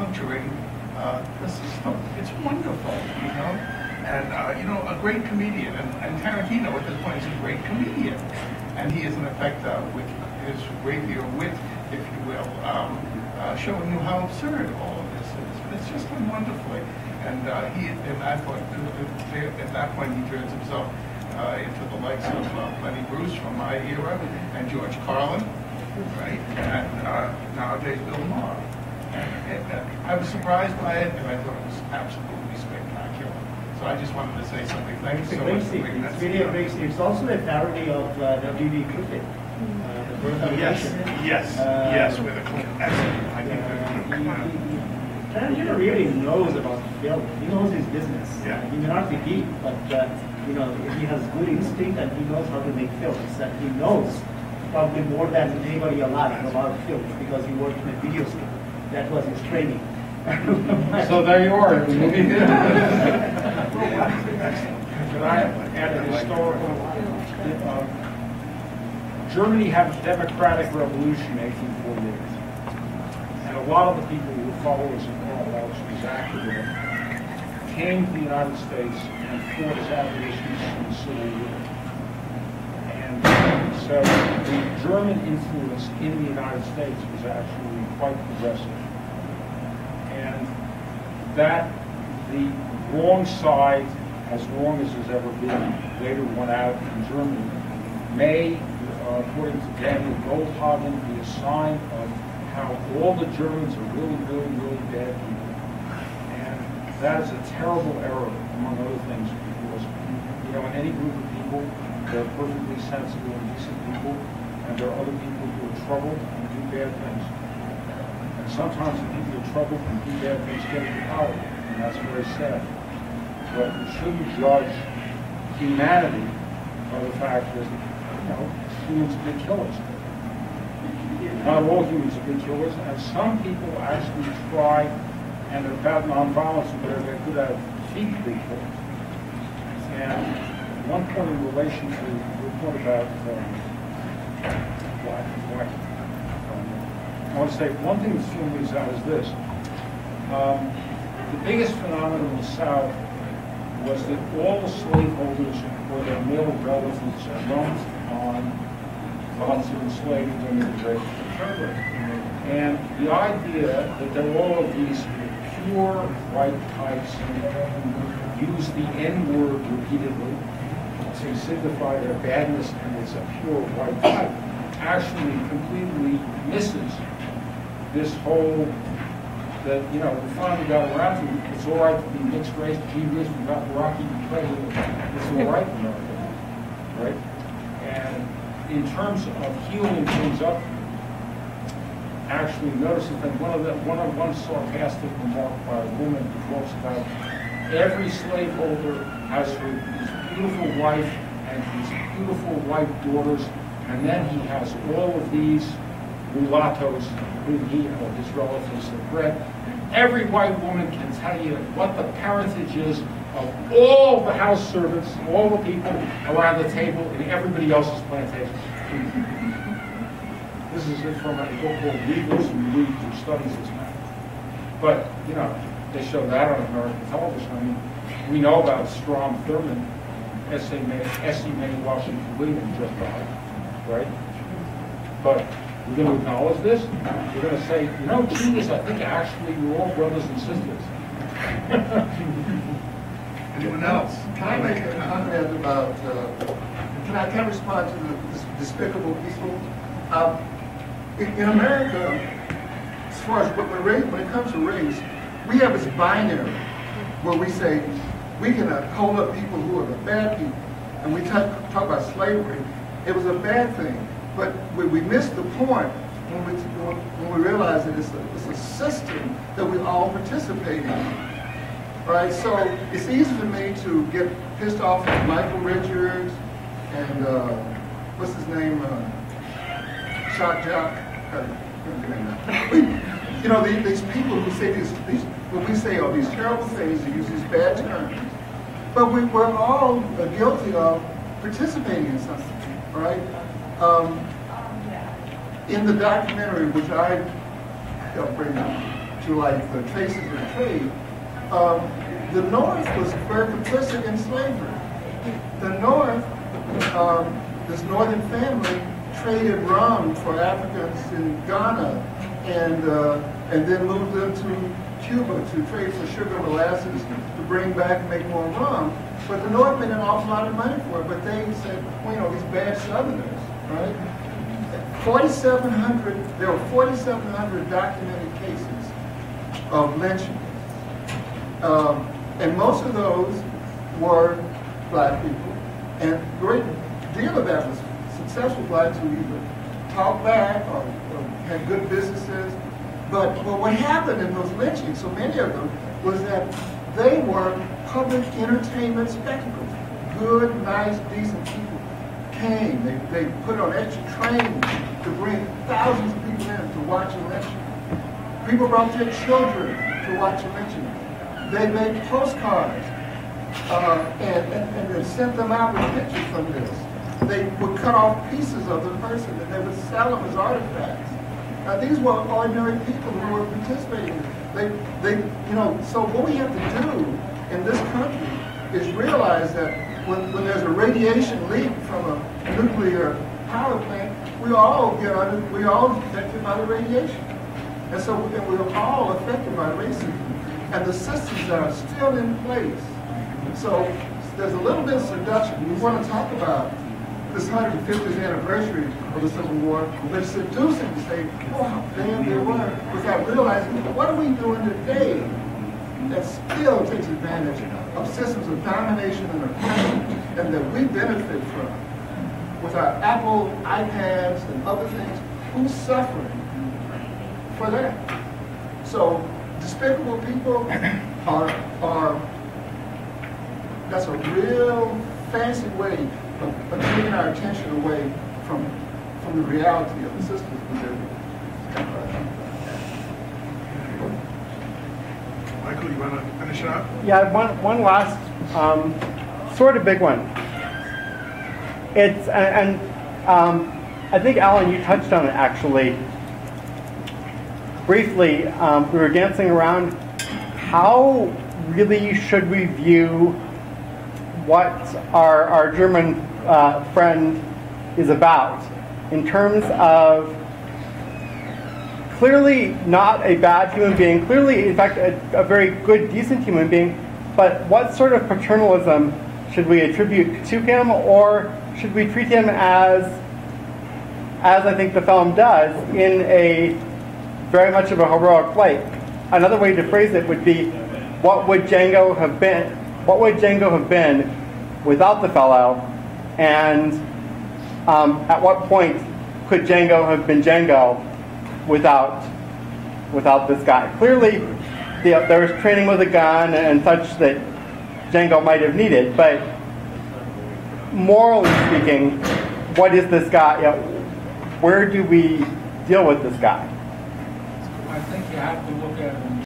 puncturing the system. It's wonderful, you know. And you know, a great comedian, and Tarantino at this point is a great comedian, and he is in effect with his rapier wit, if you will, showing you how absurd all of this is. But it's just done wonderfully, and I thought at that point he turns himself into the likes of Lenny Bruce from my era, and George Carlin, right, and nowadays Bill Maher. And I was surprised by it, and I thought it was absolutely spectacular. So I just wanted to say something. Thanks so much for bringing that. It's really a great scene. It's also a parody of W.D. Griffith. Yes, with a clip. Excellent. I think Tarantino really knows about film. He knows his business. Yeah. He may not be deep, but you know, he has good instinct and he knows how to make films. And he knows probably more than anybody alive about films because he worked in a video store. That was his training. So there you are. Can I add a historical? Germany had a democratic revolution in 1848. And a lot of the people who were followers of Karl Marx exactly there came to the United States and fought as abolitionists in the Civil War. And so the German influence in the United States was actually quite progressive. And that the wrong side, as wrong as there's ever been, later won out in Germany, may, according to Daniel Goldhagen, be a sign of how all the Germans are really, really, really bad people. And that is a terrible error, among other things, because, you know, in any group of people, there are perfectly sensible and decent people, and there are other people who are troubled and do bad things. And sometimes the people who are troubled and do bad things get into power, and that's very sad. But we shouldn't judge humanity by the fact that, you know, humans are big killers. Not all humans are big killers, and some people actually try, and they're about nonviolence, and they're good at defeat big killers. And one point in relation to your point about black and white, I want to say one thing that's thrown me out is this. The biggest phenomenon in the South was that all the slaveholders or their male relatives jumped on lots of enslaved women and raped them. And the idea that there were all of these pure white types who use the N-word repeatedly to signify their badness and it's a pure white type actually completely misses this whole that, you know, we finally got around to it's all right to be mixed race, gee whiz, we got Rocky president, it's all right in America, right? And in terms of healing things up, actually notice that one sarcastic remark by a woman who talks about every slaveholder has his beautiful wife and his beautiful white daughters, and then he has all of these mulattoes who he or his relatives have bred. Every white woman can tell you what the parentage is of all the house servants, all the people around the table in everybody else's plantation. This is from a book called Legals and Leagues, who studies this matter. But, you know, they show that on American television. I mean, we know about Strom Thurmond, S.E. May Washington Williams just died, right? But we're going to acknowledge this. We're going to say, you know, Jesus, I think actually we're all brothers and sisters. Anyone else? Can I make a comment about, can I respond to the despicable people? In America, as far as when it comes to race, we have this binary where we say we can hold up people who are the bad people, and we talk about slavery. It was a bad thing, but we missed the point when we realize that it's a system that we all participate in. Right, so it's easy for me to get pissed off at Michael Richards and what's his name, Shock Jock. You know, these people who say these what we say are these terrible things, they use these bad terms. But we're all guilty of participating in something, right? In the documentary, which I helped bring to like the traces of trade, the North was very complicit in slavery. The North, this Northern family traded rum for Africans in Ghana, and then moved them to Cuba to trade for sugar and molasses to bring back and make more rum. But the North made an awful lot of money for it. But they said, well, you know, these bad Southerners, right? 4,700. There were 4,700 documented cases of lynching, and most of those were black people, and a great deal of that was successful blacks who either talked back or had good businesses. But what happened in those lynchings, so many of them, was that they were public entertainment spectacles. Good, nice, decent people came. They put on extra trains to bring thousands of people in to watch a lynching. People brought their children to watch a lynching. They made postcards and they sent them out with pictures from this. They would cut off pieces of the person and they would sell them as artifacts. Now these were ordinary people who were participating. You know, so what we have to do in this country is realize that when there's a radiation leak from a nuclear power plant, we all affected by the radiation. And so we're all affected by racism. And the systems are still in place. So there's a little bit of seduction. We want to talk about this 150th anniversary of the Civil War, but it's seducing to say, oh, how bad they were, without realizing, what are we doing today that still takes advantage of systems of domination and oppression, and that we benefit from? With our Apple, iPads, and other things, who's suffering for that? So, despicable people that's a real fancy way of taking our attention away from the reality of the systems we live in. Michael, you want to finish it up? Yeah, one last sort of big one. It's I think Alan, you touched on it actually briefly. We were dancing around how really should we view what our German friend is about, in terms of clearly not a bad human being, clearly in fact a very good, decent human being, but what sort of paternalism should we attribute to him, or should we treat him as I think the film does, in a very much of a heroic light? Another way to phrase it would be, what would Django have been? What would Django have been without the fellow? And at what point could Django have been Django without this guy? Clearly, there was training with a gun and such that Django might have needed, but morally speaking, what is this guy? You know, where do we deal with this guy? I think you have to look at him